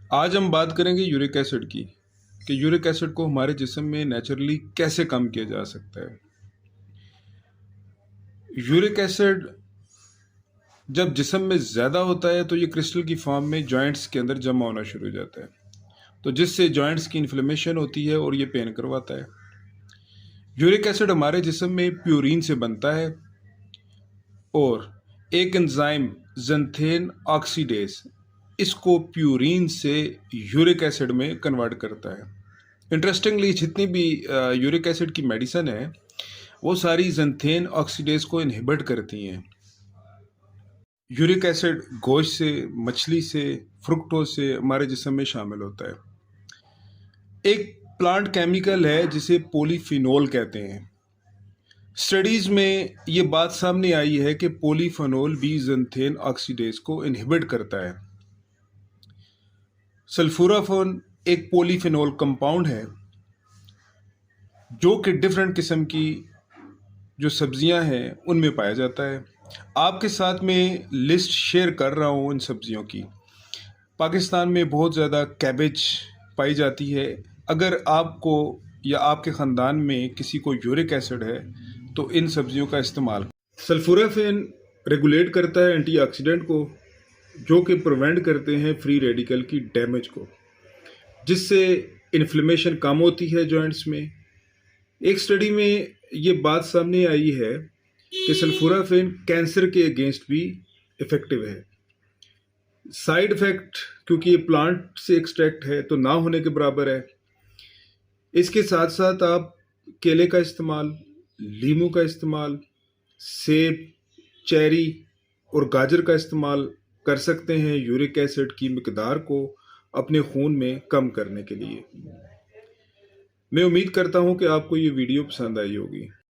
आज हम बात करेंगे यूरिक एसिड की कि यूरिक एसिड को हमारे जिस्म में नेचुरली कैसे कम किया जा सकता है। यूरिक एसिड जब जिस्म में ज़्यादा होता है तो ये क्रिस्टल की फॉर्म में जॉइंट्स के अंदर जमा होना शुरू हो जाता है, तो जिससे जॉइंट्स की इन्फ्लेमेशन होती है और ये पेन करवाता है। यूरिक एसिड हमारे जिस्म में प्यूरिन से बनता है और एक एंजाइम ज़ैंथेन ऑक्सीडेज इसको प्यूरिन से यूरिक एसिड में कन्वर्ट करता है। इंटरेस्टिंगली जितनी भी यूरिक एसिड की मेडिसिन है वो सारी ज़ैंथेन ऑक्सीडेज को इनहिबिट करती हैं। यूरिक एसिड गोश्त से, मछली से, फ्रुक्टोज से हमारे जिस्म में शामिल होता है। एक प्लांट केमिकल है जिसे पॉलीफिनोल कहते हैं। स्टडीज़ में ये बात सामने आई है कि पॉलीफिनोल भी ज़ैंथेन ऑक्सीडेज को इनहिबिट करता है। सल्फोराफोन एक पॉलीफिनोल कंपाउंड है जो कि डिफरेंट किस्म की जो सब्जियां हैं उनमें पाया जाता है। आपके साथ में लिस्ट शेयर कर रहा हूँ इन सब्जियों की। पाकिस्तान में बहुत ज़्यादा कैबेज पाई जाती है। अगर आपको या आपके ख़ानदान में किसी को यूरिक एसिड है तो इन सब्जियों का इस्तेमाल। सल्फोराफेन रेगुलेट करता है एंटीऑक्सीडेंट को, जो कि प्रिवेंट करते हैं फ्री रेडिकल की डैमेज को, जिससे इन्फ्लेमेशन कम होती है जॉइंट्स में। एक स्टडी में ये बात सामने आई है कि सल्फोराफेन कैंसर के अगेंस्ट भी इफ़ेक्टिव है। साइड इफ़ेक्ट क्योंकि ये प्लांट से एक्सट्रैक्ट है तो ना होने के बराबर है। इसके साथ साथ आप केले का इस्तेमाल, लीमू का इस्तेमाल, सेब, चेरी और गाजर का इस्तेमाल कर सकते हैं यूरिक एसिड की मिकदार को अपने खून में कम करने के लिए। मैं उम्मीद करता हूँ कि आपको ये वीडियो पसंद आई होगी।